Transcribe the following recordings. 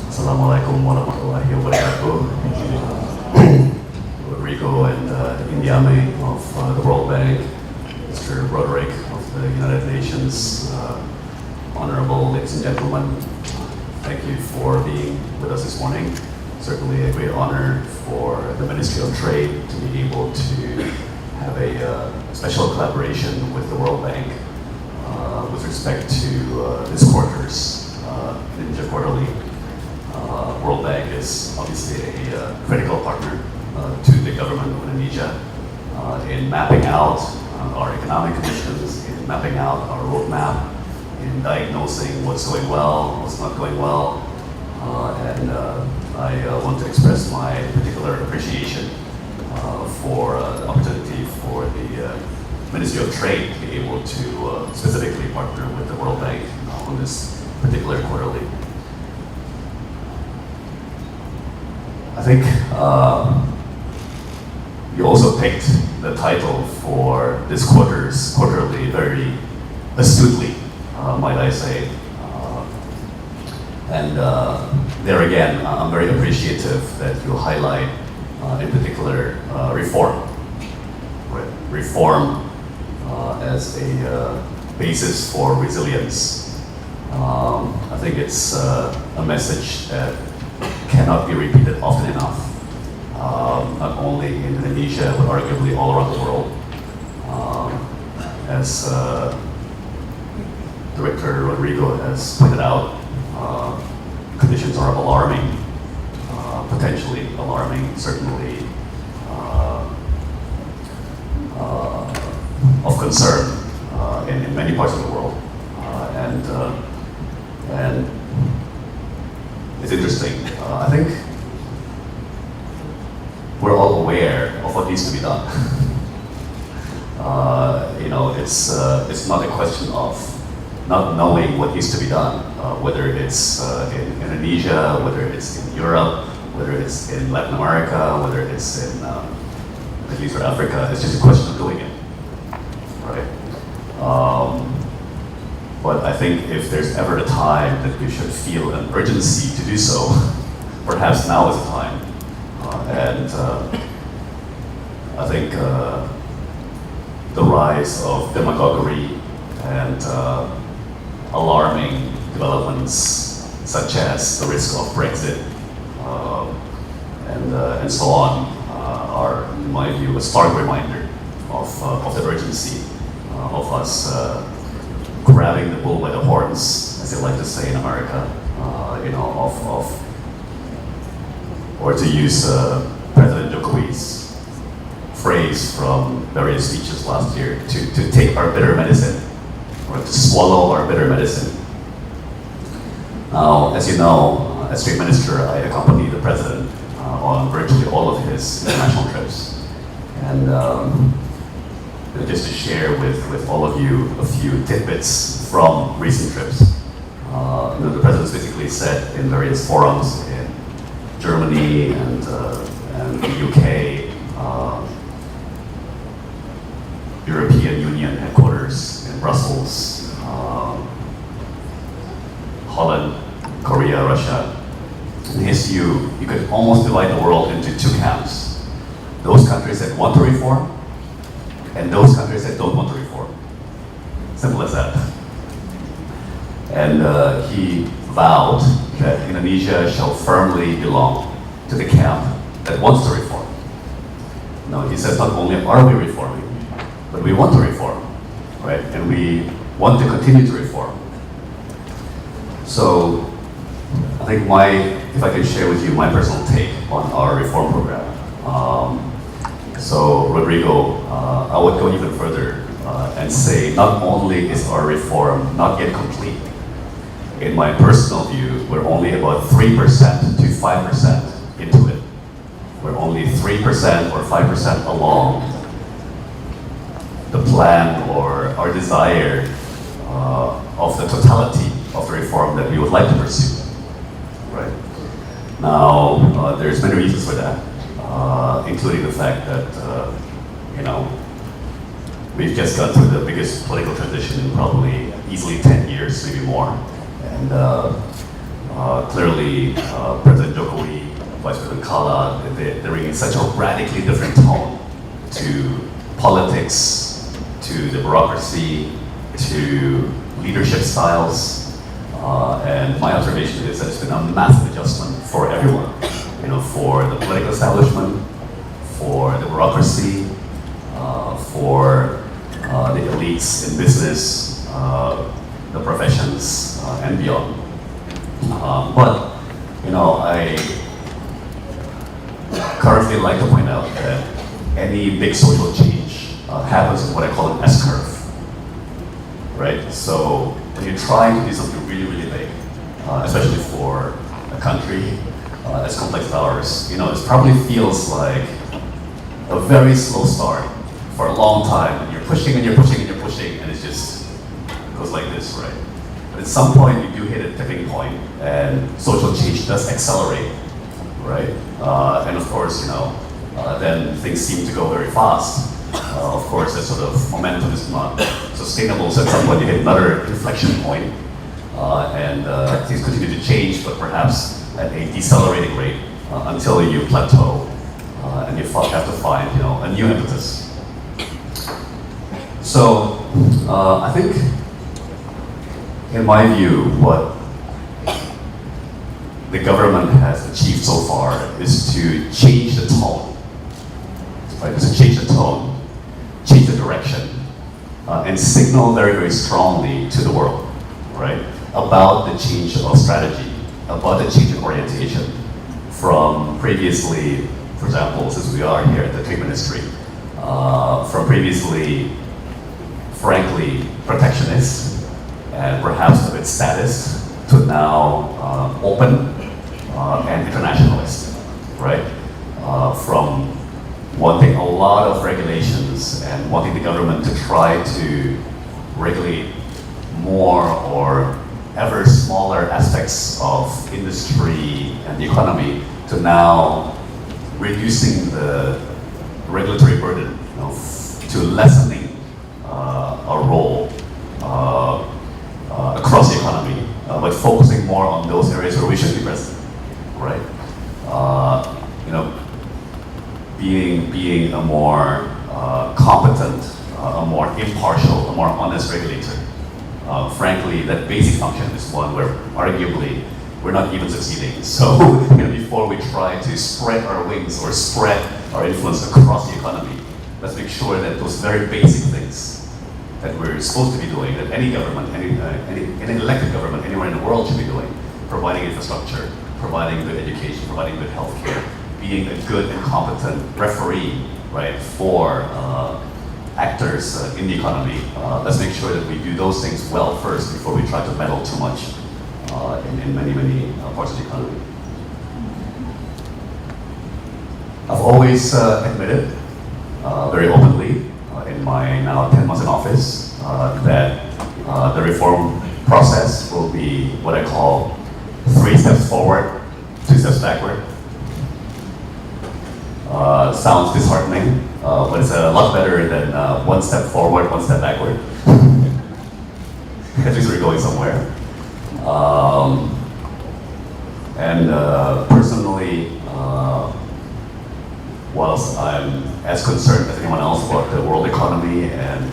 Assalamualaikum warahmatullahi wabarakatuh. Rodrigo and Indiame of the World Bank, Mr. Broderick of the United Nations, honorable ladies and gentlemen, thank you for being with us this morning. Certainly a great honor for the Ministry of Trade to be able to have a special collaboration with the World Bank with respect to this quarter's Indonesia Quarterly. World Bank is obviously a critical partner to the government of Indonesia in mapping out our economic conditions, in mapping out our roadmap, in diagnosing what's going well, what's not going well, and I want to express my particular appreciation for the opportunity for the Ministry of Trade to be able to specifically partner with the World Bank on this particular quarterly. I think you also picked the title for this quarter's quarterly very astutely, might I say. And there again, I'm very appreciative that you highlight, in particular, reform. Right? Reform as a basis for resilience. I think it's a message that cannot be repeated often enough, not only in Indonesia, but arguably all around the world. As Director Rodrigo has pointed out, conditions are alarming, potentially alarming, certainly of concern in many parts of the world. And it's interesting. I think we're all aware of what needs to be done. It's not a question of not knowing what needs to be done, whether it's in Indonesia, whether it's in Europe, whether it's in Latin America, whether it's in Middle East or Africa. It's just a question of doing it, right? But I think if there's ever a time that we should feel an urgency to do so, perhaps now is the time. I think the rise of demagoguery and alarming developments such as the risk of Brexit and so on are, in my view, a stark reminder of the urgency of us grabbing the bull by the horns, as they like to say in America, or to use President Jokowi's phrase from various speeches last year, to take our bitter medicine, or to swallow our bitter medicine. Now, as you know, as Trade Minister, I accompany the President on virtually all of his international trips. And just to share with all of you a few tidbits from recent trips. The President basically said in various forums in Germany and the UK, European Union headquarters in Brussels, Holland, Korea, Russia. In his view, you could almost divide the world into two camps. Those countries that want to reform, and those countries that don't want to reform. Simple as that. And he vowed that Indonesia shall firmly belong to the camp that wants to reform. No, he says not only are we reforming, but we want to reform, right? And we want to continue to reform. So I think if I can share with you my personal take on our reform program. So Rodrigo, I would go even further and say not only is our reform not yet complete, in my personal view, we're only about 3% to 5% into it. We're only 3% or 5% along the plan or our desire of the totality of the reform that we would like to pursue. Right? Now, there's many reasons for that. Including the fact that, we've just gone through the biggest political transition in probably easily 10 years, maybe more. And Clearly, President Jokowi, Vice President Kala, they're bringing such a radically different tone to politics, to the bureaucracy, to leadership styles. And my observation is that it's been a massive adjustment for everyone, for the political establishment, for the bureaucracy, for the elites in business, the professions, and beyond. But I currently like to point out that any big social change happens in what I call an S-curve, right? So when you're trying to do something really, really big, especially for a country as complex as ours, it probably feels like a very slow start for a long time, and you're pushing and you're pushing and you're pushing, and it just goes like this, right? But at some point, you do hit a tipping point, and social change does accelerate, right? And of course, then things seem to go very fast. Of course, that sort of momentum is not sustainable, so at some point you hit another inflection point, and things continue to change, but perhaps at a decelerating rate until you plateau, and you have to find, a new impetus. So, I think, in my view, what the government has achieved so far is to change the tone, right? Is to change the tone, change the direction, and signal very, very strongly to the world, right, about the change of strategy, about the change of orientation from previously, for example, since we are here at the Trade Ministry, from previously, frankly, protectionist and perhaps of its status to now open and internationalist, right? From wanting a lot of regulations and wanting the government to try to regulate more or ever smaller aspects of industry and the economy to now reducing the regulatory burden, to lessening our role across the economy, but focusing more on those areas where we should be present, right? Being a more competent, a more impartial, a more honest regulator. Frankly, that basic function is one where arguably we're not even succeeding. So before we try to spread our wings or spread our influence across the economy, let's make sure that those very basic things that we're supposed to be doing, that any government, any elected government anywhere in the world should be doing, providing infrastructure, providing good education, providing good healthcare, being a good and competent referee, right, for actors in the economy. Let's make sure that we do those things well first before we try to meddle too much in many, many parts of the economy. I've always admitted very openly in my now 10 months in office that the reform process will be what I call 3 steps forward, 2 steps backward. Sounds disheartening, but it's a lot better than 1 step forward, 1 step backward. At least we're going somewhere. Personally, whilst I'm as concerned as anyone else about the world economy and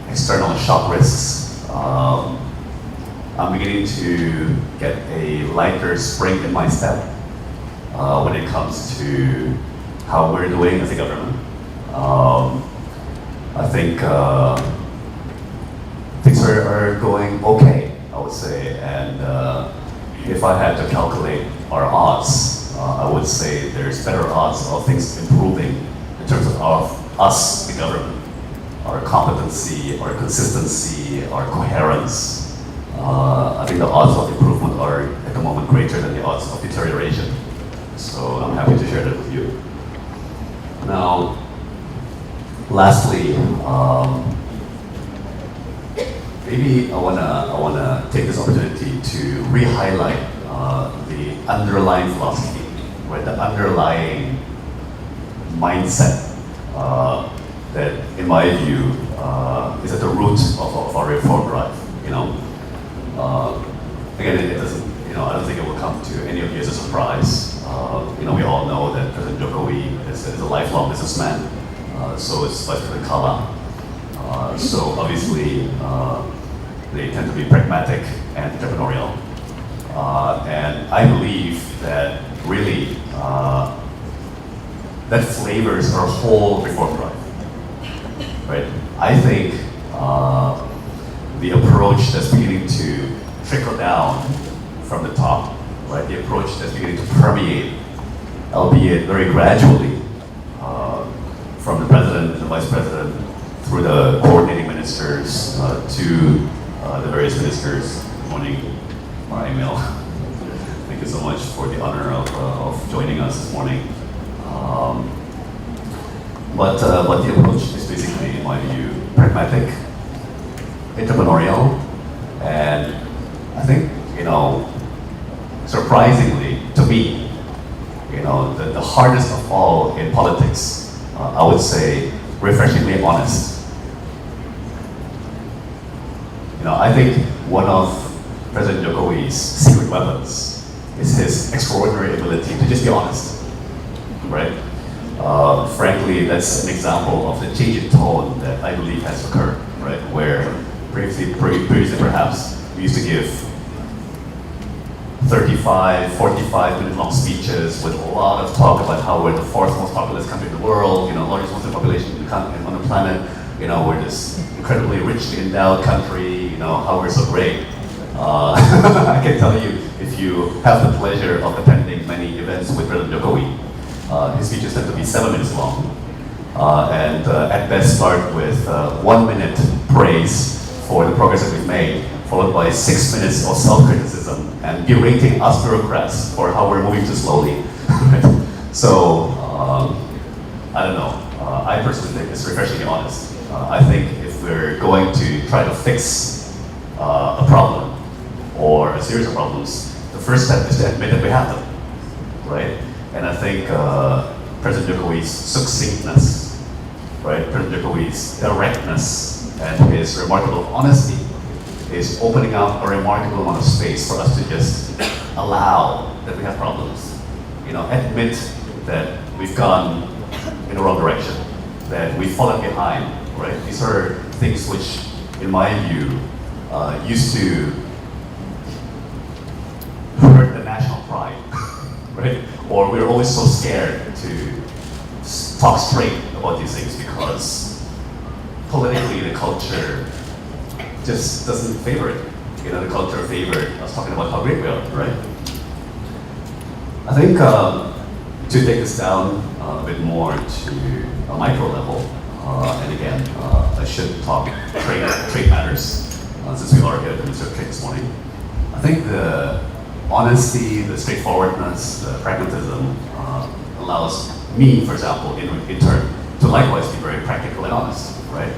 external shock risks, I'm beginning to get a lighter spring in my step when it comes to how we're doing as a government. I think things are going okay, I would say, and if I had to calculate our odds, I would say there's better odds of things improving in terms of us, the government, our competency, our consistency, our coherence. I think the odds of improvement are at the moment greater than the odds of deterioration. So I'm happy to share that with you. Now, lastly, maybe I wanna take this opportunity to re-highlight the underlying philosophy, right? The underlying mindset that, in my view, is at the root of our reform drive. Again, again, it doesn't, I don't think it will come to any of you as a surprise. We all know that President Jokowi is a lifelong businessman. So is Vice President Kala. So obviously, they tend to be pragmatic and entrepreneurial. And I believe that really that flavors our whole reform drive. Right? I think the approach that's beginning to trickle down from the top, right? The approach that's beginning to permeate, albeit very gradually, from the president and the vice president through the coordinating ministers to the various ministers. Good morning, my email. Thank you so much for the honor of joining us this morning. But the approach is basically, in my view, pragmatic, entrepreneurial, and I think, surprisingly to me, the hardest of all in politics, I would say, refreshingly honest. I think one of President Jokowi's secret weapons is his extraordinary ability to just be honest, right? Frankly, that's an example of the change in tone that I believe has occurred, right? Where previously perhaps we used to give 35, 45-minute long speeches with a lot of talk about how we're the fourth most populous country in the world, largest Muslim population on the planet, we're this incredibly richly endowed country, how we're so great. I can tell you, if you have the pleasure of attending many events with President Jokowi, his speeches tend to be 7 minutes long, and at best start with 1 minute praise for the progress that we've made, followed by 6 minutes of self-criticism and berating us bureaucrats for how we're moving too slowly. So, I don't know. I personally think it's refreshingly honest. I think if we're going to try to fix a problem or a series of problems, the first step is to admit that we have them, right? And I think President Jokowi's succinctness, right? President Jokowi's directness and his remarkable honesty is opening up a remarkable amount of space for us to just allow that we have problems. Admit that we've gone in the wrong direction, that we've fallen behind, right? These are things which, in my view, used to hurt the national pride, right? Or we're always so scared to talk straight about these things because politically the culture just doesn't favor it. The culture favored us talking about how great we are, right? I think to take this down a bit more to a micro level, and again, I should talk trade matters, since we are here at the Ministry of Trade this morning. I think the honesty, the straightforwardness, the pragmatism allows me, for example, in turn, to likewise be very practical and honest, right?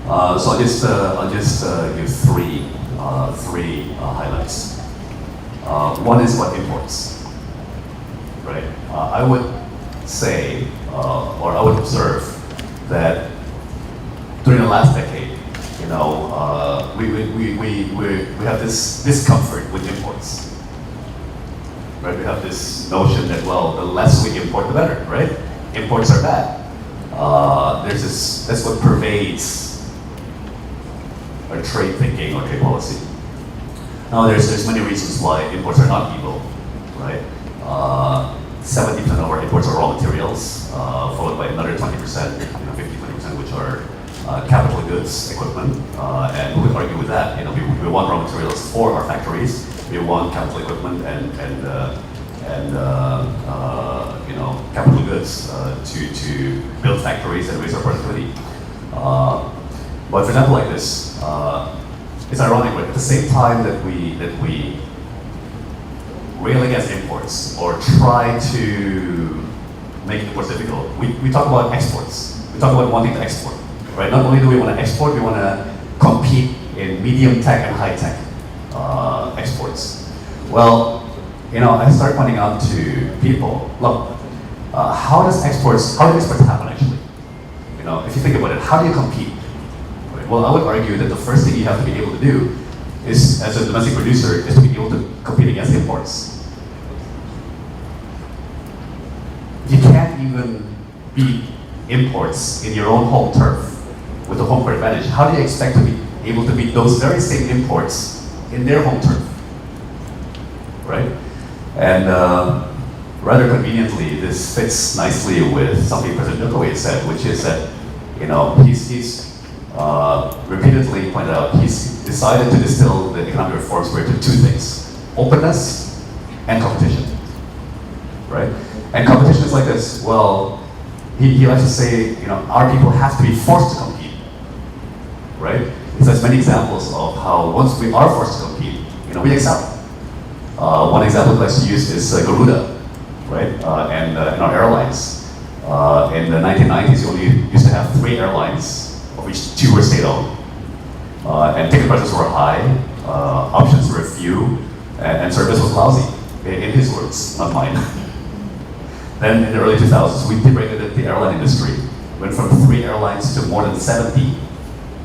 So I'll just give three highlights. One is about imports, right? I would say, or I would observe that during the last decade, we have this discomfort with imports, right? We have this notion that, well, the less we import, the better, right? Imports are bad. That's what pervades our trade thinking or trade policy. Now, there's many reasons why imports are not evil, right? 70% of our imports are raw materials, followed by another 20%, 50-20%, which are capital goods, equipment, and we would argue with that. We want raw materials for our factories. We want capital equipment and capital goods to build factories and raise our productivity. But for example, like this, it's ironic, but at the same time that we rail against imports or try to make imports difficult, we talk about exports. We talk about wanting to export, right? Not only do we want to export, we want to compete in medium tech and high tech exports. Well, I start pointing out to people, look, how do exports happen actually? If you think about it, how do you compete? Well, I would argue that the first thing you have to be able to do is, as a domestic producer, is to be able to compete against imports. You can't even beat imports in your own home turf with the home court advantage. How do you expect to be able to beat those very same imports in their home turf? Right? And rather conveniently, this fits nicely with something President Jokowi said, which is that, you know, he's repeatedly pointed out, he's decided to distill the economic reforms into two things: openness and competition. Right? And competition is like this. Well, he likes to say, you know, our people have to be forced to compete. Right? He says many examples of how once we are forced to compete, you know, we excel. One example he likes to use is Garuda, right? And our airlines. In the 1990s, you only used to have 3 airlines, of which 2 were state-owned. And ticket prices were high, options were few, and service was lousy, in his words, not mine. Then in the early 2000s, we deregulated the airline industry. Went from 3 airlines to more than 70.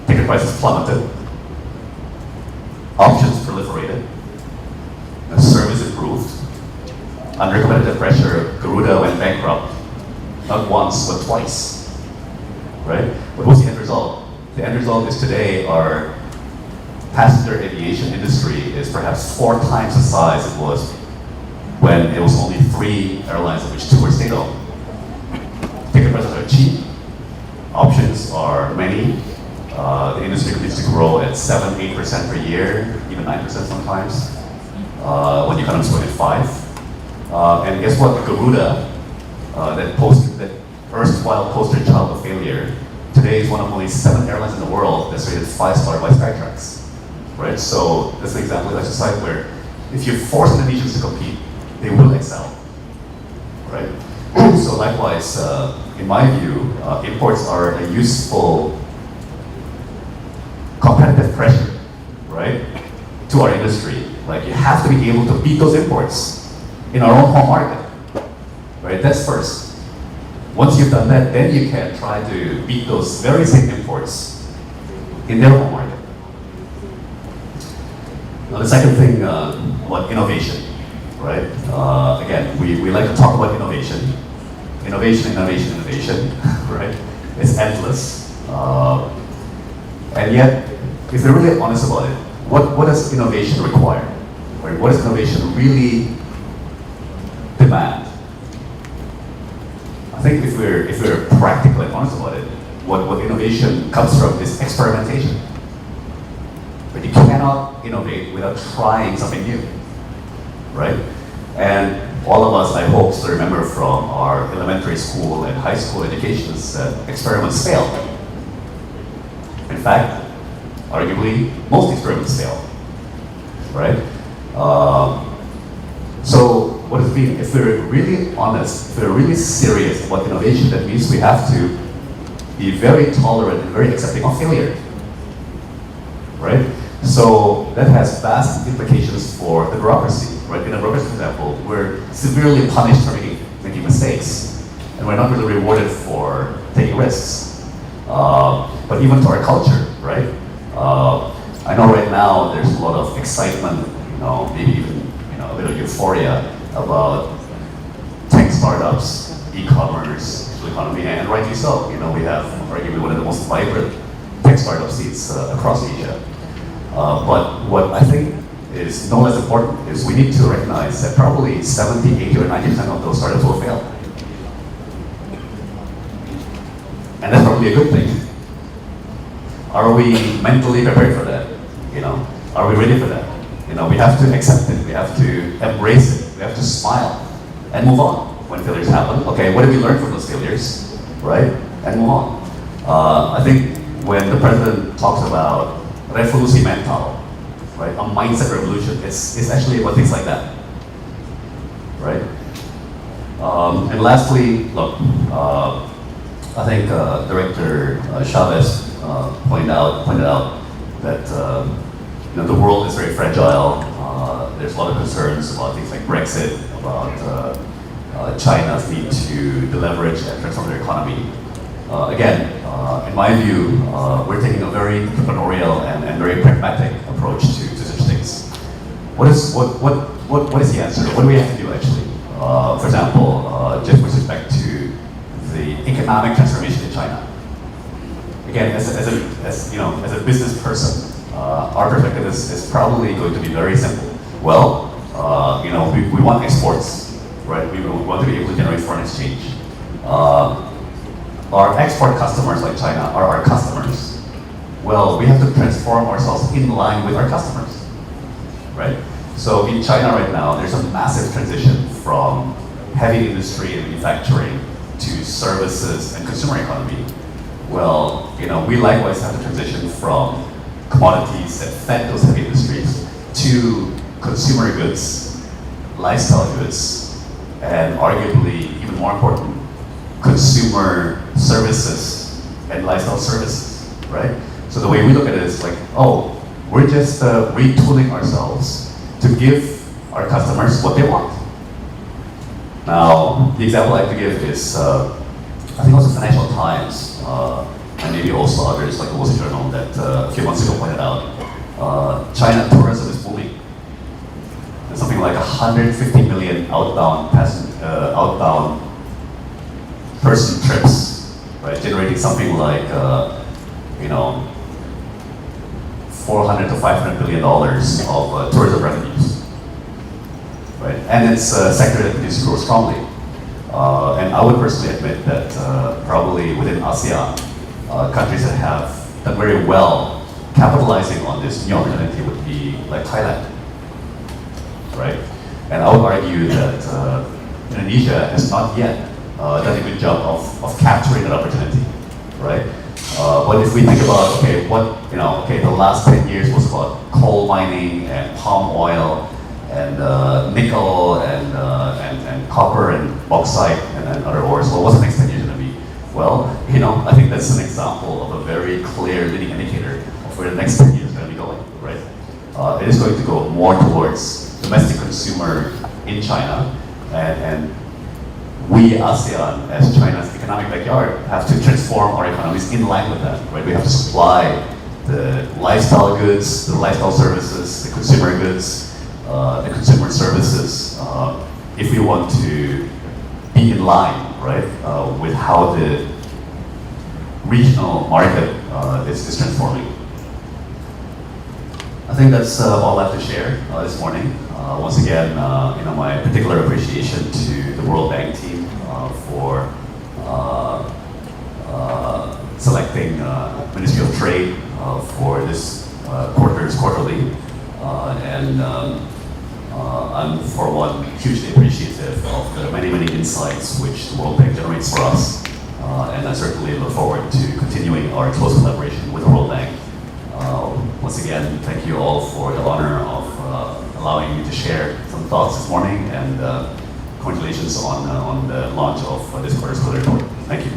Ticket prices plummeted. Options proliferated. The service improved. Under competitive pressure, Garuda went bankrupt. Not once, but twice. Right? What was the end result? The end result is today our passenger aviation industry is perhaps 4 times the size it was when it was only 3 airlines, of which 2 were state-owned. Ticket prices are cheap. Options are many. The industry continues to grow at 7-8% per year, even 9% sometimes. When the economy is growing at 5. And guess what? Garuda, that erstwhile poster child of failure, today is one of only 7 airlines in the world that's rated 5-star by Skytrax. Right? So that's an example of exercise where if you force Indonesians to compete, they will excel. Right? So likewise, in my view, imports are a useful competitive pressure, right, to our industry. Like, you have to be able to beat those imports in our own home market, right? That's first. Once you've done that, then you can try to beat those very same imports in their home market. Now, the second thing about innovation, right? Again, we like to talk about innovation. Innovation, right? It's endless. And yet, if we're really honest about it, what does innovation require? Right? What does innovation really demand? I think if we're practical and honest about it, what innovation comes from is experimentation. But you cannot innovate without trying something new, right? And all of us, I hope, still remember from our elementary school and high school educations that experiments fail. In fact, arguably, most experiments fail, right? So what does it mean? If we're really honest, if we're really serious about innovation, that means we have to be very tolerant and very accepting of failure, right? So that has vast implications for the bureaucracy, right? In a bureaucracy, for example, we're severely punished for making mistakes, and we're not really rewarded for taking risks. But even to our culture, right? I know right now there's a lot of excitement, maybe even a bit of euphoria about tech startups, e-commerce, digital economy, and rightly so. We have arguably one of the most vibrant tech startup scenes across Asia. But what I think is no less important is we need to recognize that probably 70, 80, or 90% of those startups will fail. And that's probably a good thing. Are we mentally prepared for that? Are we ready for that? We have to accept it. We have to embrace it. We have to smile and move on when failures happen. Okay, what did we learn from those failures, right? And move on. I think when the president talks about revolusi mental, right, a mindset revolution, it's actually about things like that, right? And lastly, look, I think Director Chavez pointed out that the world is very fragile. There's a lot of concerns about things like Brexit, about China's need to deleverage and transform their economy. Again, in my view, we're taking a very entrepreneurial and very pragmatic approach to the what is the answer? What do we have to do actually? For example, just with respect to the economic transformation in China. Again, as a business person, our perspective is probably going to be very simple. Well, we want exports, right? We want to be able to generate foreign exchange. Our export customers like China are our customers. Well, we have to transform ourselves in line with our customers, right? So in China right now, there's a massive transition from heavy industry and manufacturing to services and consumer economy. Well, we likewise have to transition from commodities that fed those heavy industries to consumer goods, lifestyle goods, and arguably even more important, consumer services and lifestyle services, right? So the way we look at it is like, oh, we're just retooling ourselves to give our customers what they want. Now, the example I like to give is, I think it was the Financial Times, and maybe also others like the Wall Street Journal that a few months ago pointed out, China tourism is booming. There's something like 150 million outbound person trips, right? Generating something like, $400 to $500 billion of tourism revenues, right? And it's a sector that continues to grow strongly. And I would personally admit that probably within ASEAN, countries that have done very well capitalizing on this new opportunity would be like Thailand, right? And I would argue that Indonesia has not yet done a good job of capturing that opportunity, right? But if we think about, the last 10 years was about coal mining and palm oil and nickel and copper and bauxite and other ores. Well, what's the next 10 years going to be? Well, I think that's an example of a very clear leading indicator of where the next 10 years is going to be going, right? It is going to go more towards domestic consumer in China, and we, ASEAN, as China's economic backyard, have to transform our economies in line with that, right? We have to supply the lifestyle goods, the lifestyle services, the consumer goods, the consumer services, if we want to be in line, right, with how the regional market is transforming. I think that's all I have to share this morning. Once again, my particular appreciation to the World Bank team for selecting Ministry of Trade for this quarter's quarterly, and I'm for one hugely appreciative of the many insights which the World Bank generates for us, and I certainly look forward to continuing our close collaboration with the World Bank. Once again, thank you all for the honor of allowing me to share some thoughts this morning, and congratulations on the launch of this quarter's quarterly report. Thank you.